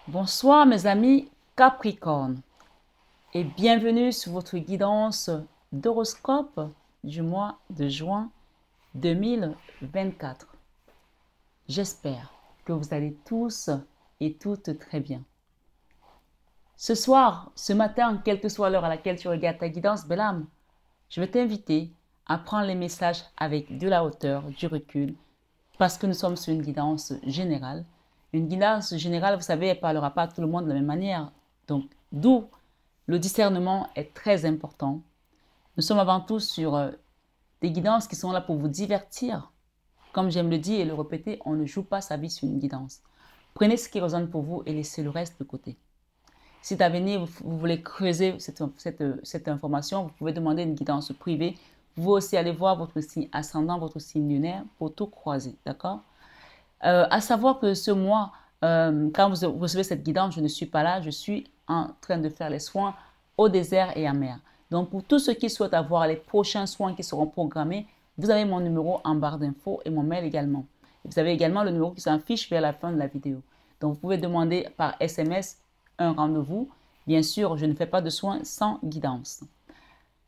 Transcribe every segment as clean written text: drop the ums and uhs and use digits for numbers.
Bonsoir mes amis Capricorne et bienvenue sur votre guidance d'horoscope du mois de juin 2024. J'espère que vous allez tous et toutes très bien. Ce soir, ce matin, quelle que soit l'heure à laquelle tu regardes ta guidance, belle âme, je vais t'inviter à prendre les messages avec de la hauteur, du recul, parce que nous sommes sur une guidance générale. Une guidance générale, vous savez, elle ne parlera pas à tout le monde de la même manière. Donc, d'où le discernement est très important. Nous sommes avant tout sur des guidances qui sont là pour vous divertir. Comme j'aime le dire et le répéter, on ne joue pas sa vie sur une guidance. Prenez ce qui résonne pour vous et laissez le reste de côté. Si d'avenir vous voulez creuser cette information, vous pouvez demander une guidance privée. Vous pouvez aussi aller voir votre signe ascendant, votre signe lunaire pour tout croiser, d'accord? À savoir que ce mois, quand vous recevez cette guidance, je ne suis pas là, je suis en train de faire les soins au désert et à mer. Donc, pour tous ceux qui souhaitent avoir les prochains soins qui seront programmés, vous avez mon numéro en barre d'infos et mon mail également. Vous avez également le numéro qui s'affiche vers la fin de la vidéo. Donc, vous pouvez demander par SMS un rendez-vous. Bien sûr, je ne fais pas de soins sans guidance.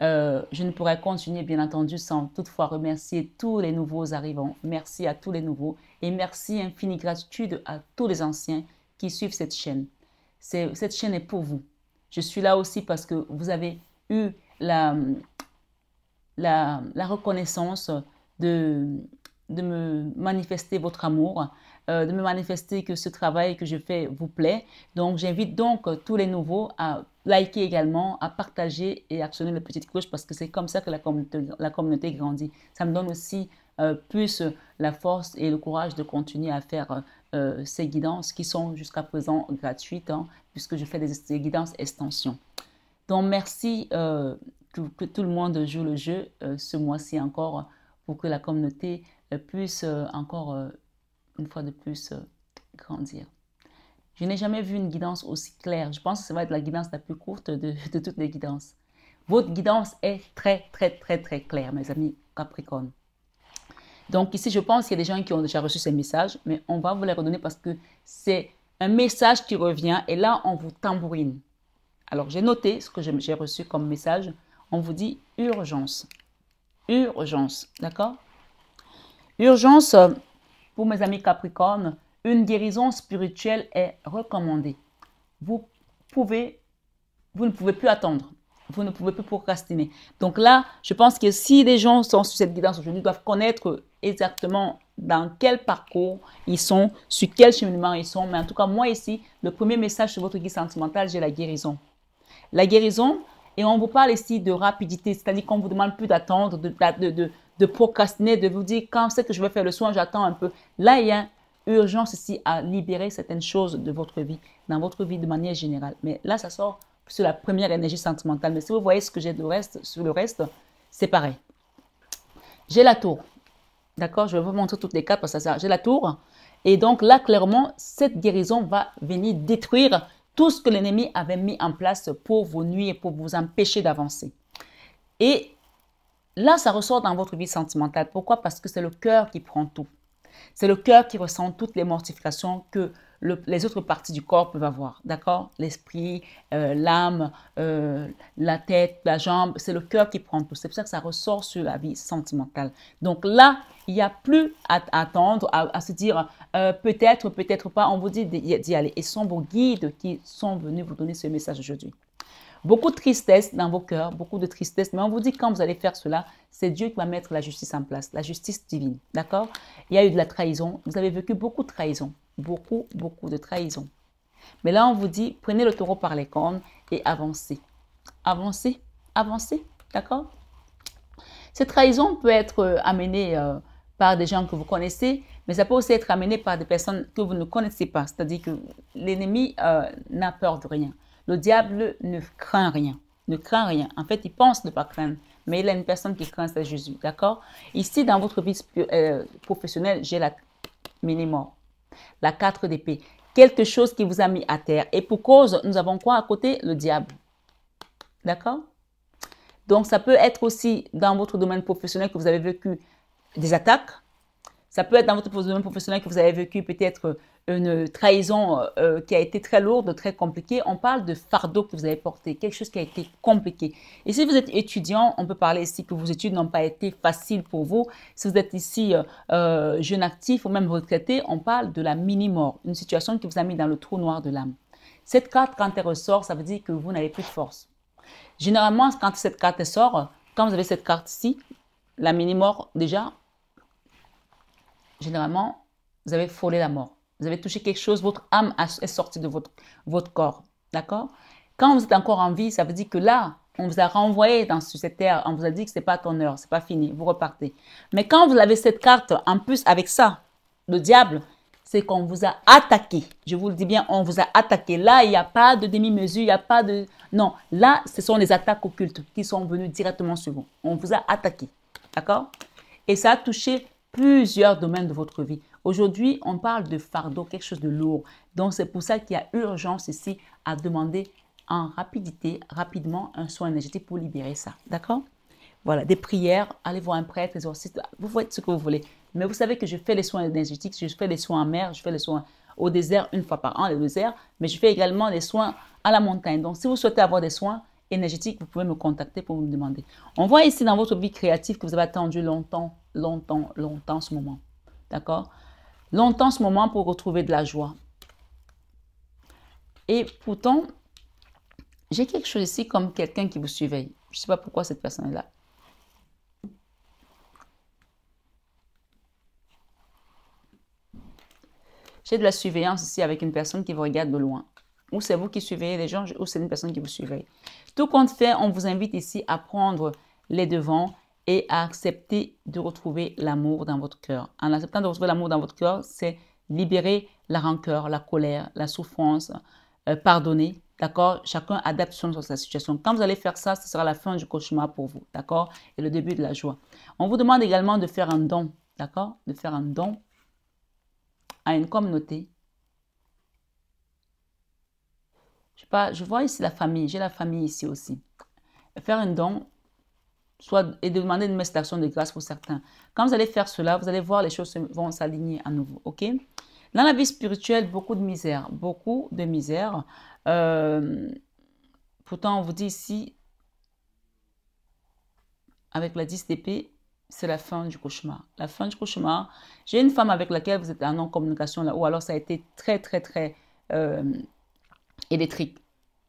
Je ne pourrais continuer, bien entendu, sans toutefois remercier tous les nouveaux arrivants. Merci à tous les nouveaux et merci, infinie gratitude à tous les anciens qui suivent cette chaîne. Cette chaîne est pour vous. Je suis là aussi parce que vous avez eu la reconnaissance de, de me manifester votre amour, de me manifester que ce travail que je fais vous plaît. Donc, j'invite donc tous les nouveaux à liker également, à partager et actionner la petite cloche parce que c'est comme ça que la communauté grandit. Ça me donne aussi plus la force et le courage de continuer à faire ces guidances qui sont jusqu'à présent gratuites, hein, puisque je fais des guidances extension. Donc, merci que tout le monde joue le jeu ce mois-ci encore pour que la communauté puisse encore une fois de plus grandir. Je n'ai jamais vu une guidance aussi claire. Je pense que ça va être la guidance la plus courte de toutes les guidances. Votre guidance est très, très, très, très claire, mes amis Capricorne. Donc ici, je pense qu'il y a des gens qui ont déjà reçu ces messages, mais on va vous les redonner parce que c'est un message qui revient et là, on vous tambourine. Alors, j'ai noté ce que j'ai reçu comme message. On vous dit urgence. Urgence, d'accord? Urgence, pour mes amis Capricorne, une guérison spirituelle est recommandée. Vous ne pouvez plus attendre. Vous ne pouvez plus procrastiner. Donc là, je pense que si les gens sont sur cette guidance aujourd'hui, doivent connaître exactement dans quel parcours ils sont, sur quel cheminement ils sont. Mais en tout cas, moi ici, le premier message sur votre guide sentimental, j'ai la guérison. La guérison, et on vous parle ici de rapidité, c'est-à-dire qu'on ne vous demande plus d'attendre, de procrastiner, de vous dire quand c'est que je vais faire le soin, j'attends un peu. Là, il y a urgence ici à libérer certaines choses de votre vie, dans votre vie de manière générale. Mais là, ça sort sur la première énergie sentimentale. Mais si vous voyez ce que j'ai sur le reste, c'est pareil. J'ai la tour. D'accord? Je vais vous montrer toutes les cartes parce que ça, j'ai la tour. Et donc là, clairement, cette guérison va venir détruire tout ce que l'ennemi avait mis en place pour vous nuire, pour vous empêcher d'avancer. Et là, ça ressort dans votre vie sentimentale. Pourquoi? Parce que c'est le cœur qui prend tout. C'est le cœur qui ressent toutes les mortifications que les autres parties du corps peuvent avoir. D'accord? L'esprit, l'âme, la tête, la jambe, c'est le cœur qui prend tout. C'est pour ça que ça ressort sur la vie sentimentale. Donc là, il n'y a plus à attendre, à se dire peut-être, peut-être pas. On vous dit d'y aller. Et ce sont vos guides qui sont venus vous donner ce message aujourd'hui. Beaucoup de tristesse dans vos cœurs, beaucoup de tristesse. Mais on vous dit quand vous allez faire cela, c'est Dieu qui va mettre la justice en place, la justice divine. D'accord? Il y a eu de la trahison. Vous avez vécu beaucoup de trahison. Beaucoup, beaucoup de trahison. Mais là, on vous dit, prenez le taureau par les cornes et avancez. Avancez, avancez. D'accord? Cette trahison peut être amenée par des gens que vous connaissez, mais ça peut aussi être amené par des personnes que vous ne connaissez pas. C'est-à-dire que l'ennemi n'a peur de rien. Le diable ne craint rien. Ne craint rien. En fait, il pense ne pas craindre. Mais il a une personne qui craint, c'est Jésus. D'accord? Ici, dans votre vie professionnelle, j'ai la mini-mort. La 4 d'épée. Quelque chose qui vous a mis à terre. Et pour cause, nous avons quoi à côté? Le diable. D'accord? Donc, ça peut être aussi dans votre domaine professionnel que vous avez vécu des attaques. Ça peut être dans votre domaine professionnel que vous avez vécu peut-être une trahison qui a été très lourde, très compliquée. On parle de fardeau que vous avez porté, quelque chose qui a été compliqué. Et si vous êtes étudiant, on peut parler ici que vos études n'ont pas été faciles pour vous. Si vous êtes ici jeune actif ou même retraité, on parle de la mini-mort, une situation qui vous a mis dans le trou noir de l'âme. Cette carte, quand elle ressort, ça veut dire que vous n'avez plus de force. Généralement, quand cette carte sort, quand vous avez cette carte-ci, la mini-mort déjà, généralement, vous avez frôlé la mort. Vous avez touché quelque chose, votre âme est sortie de votre corps. D'accord? Quand vous êtes encore en vie, ça veut dire que là, on vous a renvoyé sur cette terre, on vous a dit que ce n'est pas ton heure, ce n'est pas fini, vous repartez. Mais quand vous avez cette carte, en plus avec ça, le diable, c'est qu'on vous a attaqué. Je vous le dis bien, on vous a attaqué. Là, il n'y a pas de demi-mesure, il n'y a pas de... Non, là, ce sont les attaques occultes qui sont venues directement sur vous. On vous a attaqué. D'accord? Et ça a touché plusieurs domaines de votre vie. Aujourd'hui, on parle de fardeau, quelque chose de lourd. Donc, c'est pour ça qu'il y a urgence ici à demander en rapidité, rapidement, un soin énergétique pour libérer ça. D'accord? Voilà, des prières, allez voir un prêtre, exorciste, vous faites ce que vous voulez. Mais vous savez que je fais les soins énergétiques, je fais les soins en mer, je fais les soins au désert une fois par an, le désert, mais je fais également des soins à la montagne. Donc, si vous souhaitez avoir des soins énergétiques, vous pouvez me contacter pour me demander. On voit ici dans votre vie créative que vous avez attendu longtemps ce moment. D'accord? Longtemps ce moment pour retrouver de la joie. Et pourtant, j'ai quelque chose ici comme quelqu'un qui vous surveille. Je ne sais pas pourquoi cette personne est là. J'ai de la surveillance ici avec une personne qui vous regarde de loin. Ou c'est vous qui surveillez les gens, ou c'est une personne qui vous surveille. Tout compte fait, on vous invite ici à prendre les devants et à accepter de retrouver l'amour dans votre cœur. En acceptant de retrouver l'amour dans votre cœur, c'est libérer la rancœur, la colère, la souffrance, pardonner. D'accord? Chacun adapte selon sa situation. Quand vous allez faire ça, ce sera la fin du cauchemar pour vous. D'accord? Et le début de la joie. On vous demande également de faire un don. D'accord? De faire un don à une communauté. Je sais pas, je vois ici la famille. J'ai la famille ici aussi. Faire un don et demander une messe d'action de grâce pour certains. Quand vous allez faire cela, vous allez voir les choses vont s'aligner à nouveau. Ok? Dans la vie spirituelle, beaucoup de misère. Beaucoup de misère. Pourtant, on vous dit ici, avec la 10 d'épée, c'est la fin du cauchemar. La fin du cauchemar. J'ai une femme avec laquelle vous êtes en non-communication là, ou alors ça a été très, très, très électrique.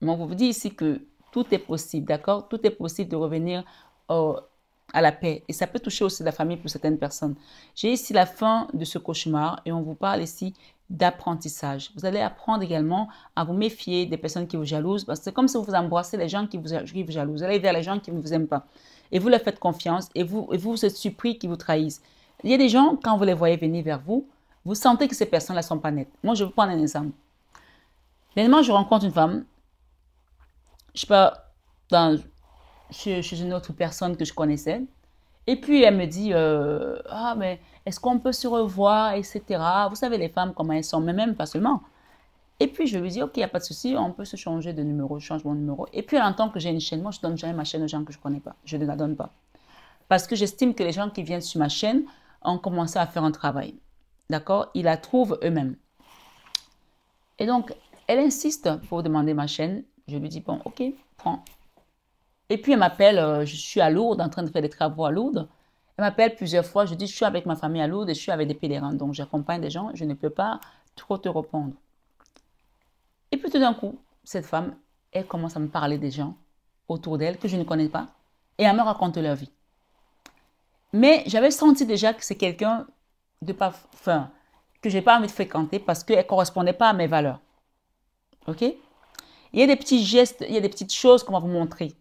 Mais on vous dit ici que tout est possible, d'accord? Tout est possible de revenir à la paix. Et ça peut toucher aussi la famille pour certaines personnes. J'ai ici la fin de ce cauchemar et on vous parle ici d'apprentissage. Vous allez apprendre également à vous méfier des personnes qui vous jalousent. Parce que c'est comme si vous embrassez les gens qui vous jalousent. Vous allez vers les gens qui ne vous aiment pas. Et vous leur faites confiance et vous êtes surpris qu'ils vous trahissent. Il y a des gens, quand vous les voyez venir vers vous, vous sentez que ces personnes-là ne sont pas nettes. Moi, je vais vous prendre un exemple. Dernièrement, je rencontre une femme, je sais pas, chez une autre personne que je connaissais. Et puis, elle me dit, ah, mais est-ce qu'on peut se revoir, etc. Vous savez, les femmes, comment elles sont, mais même pas seulement. Et puis, je lui dis, ok, il n'y a pas de souci, on peut se changer de numéro, je change mon numéro. Et puis, elle entend que j'ai une chaîne. Moi, je ne donne jamais ma chaîne aux gens que je ne connais pas. Je ne la donne pas. Parce que j'estime que les gens qui viennent sur ma chaîne ont commencé à faire un travail. D'accord? Ils la trouvent eux-mêmes. Et donc, elle insiste pour demander ma chaîne. Je lui dis, bon, ok, prends. Et puis, elle m'appelle, je suis à Lourdes, en train de faire des travaux à Lourdes. Elle m'appelle plusieurs fois, je dis, je suis avec ma famille à Lourdes et je suis avec des pèlerins. Donc, j'accompagne des gens, je ne peux pas trop te répondre. Et puis, tout d'un coup, cette femme, elle commence à me parler des gens autour d'elle que je ne connais pas et elle me raconte leur vie. Mais j'avais senti déjà que c'est quelqu'un que je n'ai pas envie de fréquenter parce qu'elle ne correspondait pas à mes valeurs. OK? Il y a des petits gestes, il y a des petites choses qu'on va vous montrer.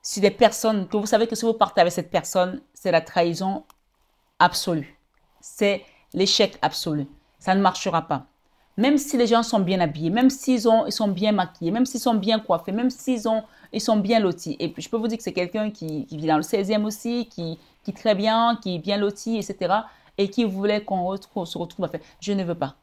Si des personnes, que vous savez que si vous partez avec cette personne, c'est la trahison absolue. C'est l'échec absolu. Ça ne marchera pas. Même si les gens sont bien habillés, même s'ils sont bien maquillés, même s'ils sont bien coiffés, même s'ils sont bien lotis. Et puis, je peux vous dire que c'est quelqu'un qui vit dans le 16e aussi, qui est très bien, qui est bien loti, etc. Et qui voulait qu'on se retrouve à faire. Je ne veux pas.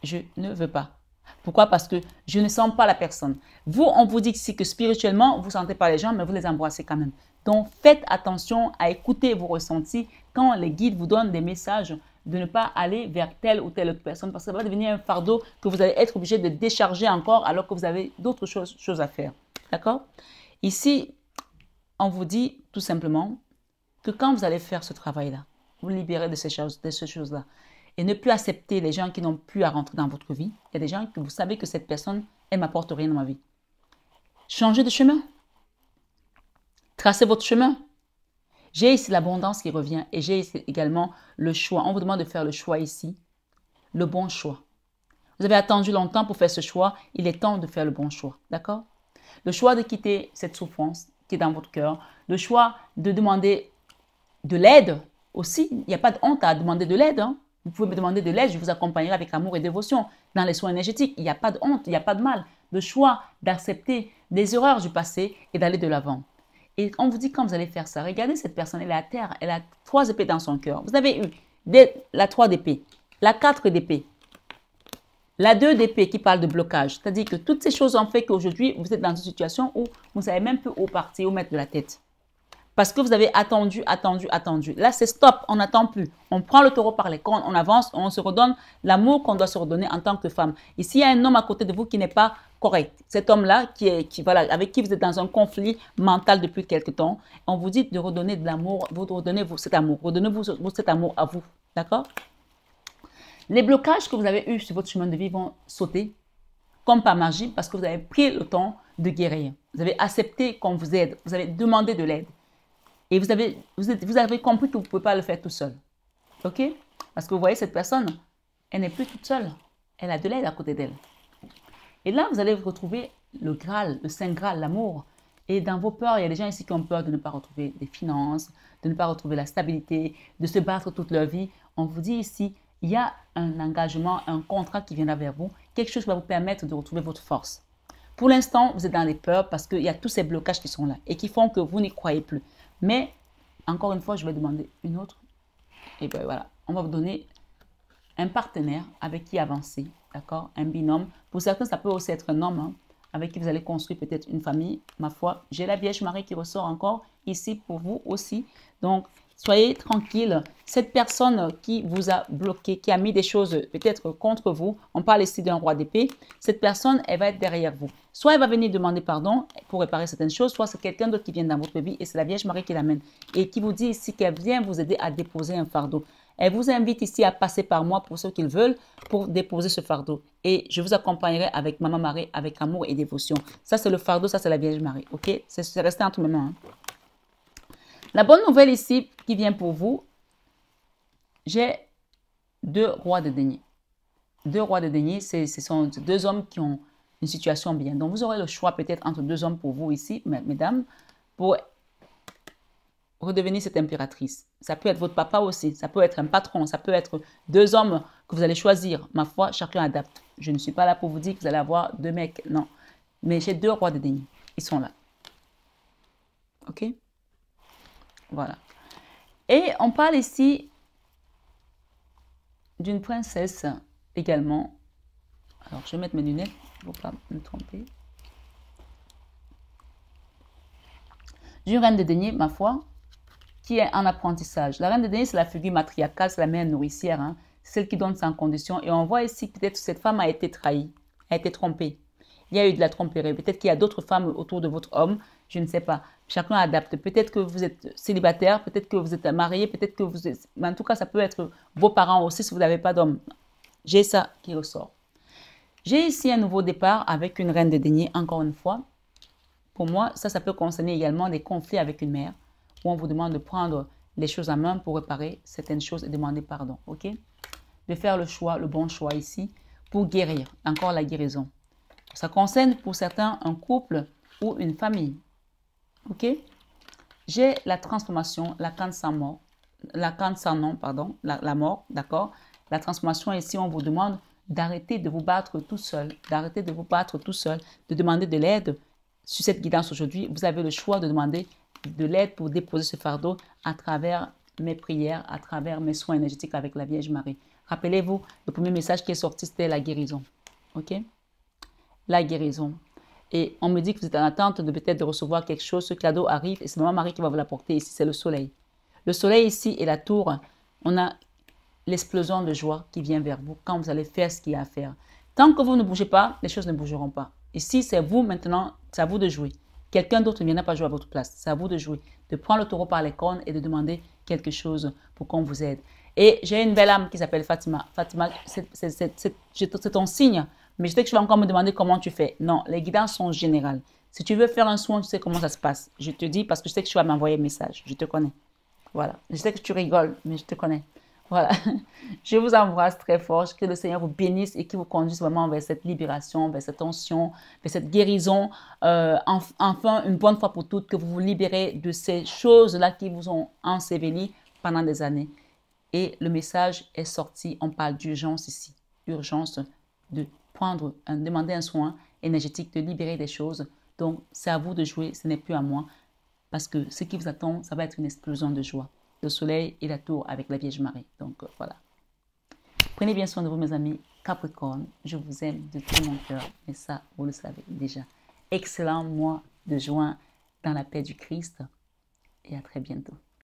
Je ne veux pas. Pourquoi? Parce que je ne sens pas la personne. Vous, on vous dit ici que spirituellement, vous ne sentez pas les gens, mais vous les embrassez quand même. Donc, faites attention à écouter vos ressentis quand les guides vous donnent des messages de ne pas aller vers telle ou telle autre personne parce que ça va devenir un fardeau que vous allez être obligé de décharger encore alors que vous avez d'autres choses à faire. D'accord? Ici, on vous dit tout simplement que quand vous allez faire ce travail-là, vous libérez de ces choses-là et ne plus accepter les gens qui n'ont plus à rentrer dans votre vie. Il y a des gens que vous savez que cette personne, elle ne m'apporte rien dans ma vie. Changez de chemin. Tracez votre chemin. J'ai ici l'abondance qui revient et j'ai ici également le choix. On vous demande de faire le choix ici, le bon choix. Vous avez attendu longtemps pour faire ce choix. Il est temps de faire le bon choix. D'accord? Le choix de quitter cette souffrance qui est dans votre cœur. Le choix de demander de l'aide aussi. Il n'y a pas de honte à demander de l'aide. Hein? Vous pouvez me demander de l'aide. Je vous accompagnerai avec amour et dévotion dans les soins énergétiques. Il n'y a pas de honte, il n'y a pas de mal. Le choix d'accepter des erreurs du passé et d'aller de l'avant. Et on vous dit quand vous allez faire ça, regardez cette personne, elle est à terre, elle a 3 épées dans son cœur. Vous avez eu la 3 d'épée, la 4 d'épée, la 2 d'épée qui parle de blocage. C'est-à-dire que toutes ces choses ont fait qu'aujourd'hui, vous êtes dans une situation où vous ne savez même plus où partir, où mettre de la tête. Parce que vous avez attendu. Là, c'est stop, on n'attend plus. On prend le taureau par les cornes, on avance, on se redonne l'amour qu'on doit se redonner en tant que femme. Ici, il y a un homme à côté de vous qui n'est pas correct. Cet homme-là, voilà, avec qui vous êtes dans un conflit mental depuis quelque temps, on vous dit de redonner de l'amour, vous redonnez cet amour, redonnez-vous cet amour à vous. D'accord? Les blocages que vous avez eus sur votre chemin de vie vont sauter comme par magie parce que vous avez pris le temps de guérir. Vous avez accepté qu'on vous aide, vous avez demandé de l'aide. Et vous avez compris que vous ne pouvez pas le faire tout seul. OK? Parce que vous voyez, cette personne, elle n'est plus toute seule. Elle a de l'aide à côté d'elle. Et là, vous allez retrouver le Graal, le Saint Graal, l'amour. Et dans vos peurs, il y a des gens ici qui ont peur de ne pas retrouver des finances, de ne pas retrouver la stabilité, de se battre toute leur vie. On vous dit ici, il y a un engagement, un contrat qui viendra vers vous, quelque chose qui va vous permettre de retrouver votre force. Pour l'instant, vous êtes dans les peurs parce qu'il y a tous ces blocages qui sont là et qui font que vous n'y croyez plus. Mais, encore une fois, je vais demander une autre. Et bien voilà, on va vous donner un partenaire avec qui avancer, d'accord? Un binôme. Pour certains, ça peut aussi être un homme hein, avec qui vous allez construire peut-être une famille. Ma foi, j'ai la Vierge Marie qui ressort encore ici pour vous aussi. Donc, soyez tranquille. Cette personne qui vous a bloqué, qui a mis des choses peut-être contre vous, on parle ici d'un roi d'épée, cette personne, elle va être derrière vous. Soit elle va venir demander pardon pour réparer certaines choses, soit c'est quelqu'un d'autre qui vient dans votre vie et c'est la Vierge Marie qui l'amène et qui vous dit ici qu'elle vient vous aider à déposer un fardeau. Elle vous invite ici à passer par moi pour ceux qui le veulent pour déposer ce fardeau. Et je vous accompagnerai avec Maman Marie, avec amour et dévotion. Ça, c'est le fardeau, ça, c'est la Vierge Marie. OK? C'est resté entre mes mains. Hein. La bonne nouvelle ici qui vient pour vous, j'ai 2 rois de denier. 2 rois de denier, ce sont 2 hommes qui ont une situation bien. Donc, vous aurez le choix peut-être entre 2 hommes pour vous ici, mesdames, pour redevenir cette impératrice. Ça peut être votre papa aussi, ça peut être un patron, ça peut être 2 hommes que vous allez choisir. Ma foi, chacun adapte. Je ne suis pas là pour vous dire que vous allez avoir 2 mecs, non. Mais j'ai 2 rois de denier. Ils sont là. OK? Voilà. Et on parle ici d'une princesse également. Alors, je vais mettre mes lunettes pour ne pas me tromper. D'une reine de denier, ma foi, qui est en apprentissage. La reine de denier, c'est la figure matriarcale, c'est la mère nourricière, hein, celle qui donne sans condition. Et on voit ici peut-être que cette femme a été trahie, a été trompée. Il y a eu de la tromperie. Peut-être qu'il y a d'autres femmes autour de votre homme. Je ne sais pas. Chacun adapte. Peut-être que vous êtes célibataire, peut-être que vous êtes marié, peut-être que vous êtes... Mais en tout cas, ça peut être vos parents aussi si vous n'avez pas d'homme. J'ai ça qui ressort. J'ai ici un nouveau départ avec une reine de denier, encore une fois. Pour moi, ça peut concerner également des conflits avec une mère, où on vous demande de prendre les choses en main pour réparer certaines choses et demander pardon. OK? De faire le choix, le bon choix ici, pour guérir. Encore la guérison. Ça concerne pour certains un couple ou une famille. OK? J'ai la transformation, la canne sans mort, la mort, d'accord? La transformation ici, on vous demande d'arrêter de vous battre tout seul, de demander de l'aide. Sur cette guidance aujourd'hui, vous avez le choix de demander de l'aide pour déposer ce fardeau à travers mes prières, à travers mes soins énergétiques avec la Vierge Marie. Rappelez-vous, le premier message qui est sorti, c'était la guérison. OK? la guérison. Et on me dit que vous êtes en attente de peut-être de recevoir quelque chose. Ce cadeau arrive et c'est Maman Marie qui va vous l'apporter. Ici, c'est le soleil. Le soleil ici et la tour, on a l'explosion de joie qui vient vers vous quand vous allez faire ce qu'il y a à faire. Tant que vous ne bougez pas, les choses ne bougeront pas. Ici, c'est vous maintenant, c'est à vous de jouer. Quelqu'un d'autre ne viendra pas jouer à votre place. C'est à vous de jouer, de prendre le taureau par les cornes et de demander quelque chose pour qu'on vous aide. Et j'ai une belle âme qui s'appelle Fatima. Fatima, c'est ton signe. Mais je sais que tu vas encore me demander comment tu fais. Non, les guidances sont générales. Si tu veux faire un soin, tu sais comment ça se passe. Je te dis parce que je sais que tu vas m'envoyer un message. Je te connais. Voilà. Je sais que tu rigoles, mais je te connais. Voilà. Je vous embrasse très fort. Que le Seigneur vous bénisse et qu'il vous conduise vraiment vers cette libération, vers cette onction, vers cette guérison. Enfin, une bonne fois pour toutes, que vous vous libérez de ces choses-là qui vous ont enseveli pendant des années. Et le message est sorti. On parle d'urgence ici. Urgence de demander un soin énergétique, de libérer des choses. Donc, c'est à vous de jouer. Ce n'est plus à moi. Parce que ce qui vous attend, ça va être une explosion de joie. Le soleil et la tour avec la Vierge Marie. Donc, voilà. Prenez bien soin de vous, mes amis. Capricorne, je vous aime de tout mon cœur. Mais ça, vous le savez déjà. Excellent mois de juin dans la paix du Christ. Et à très bientôt.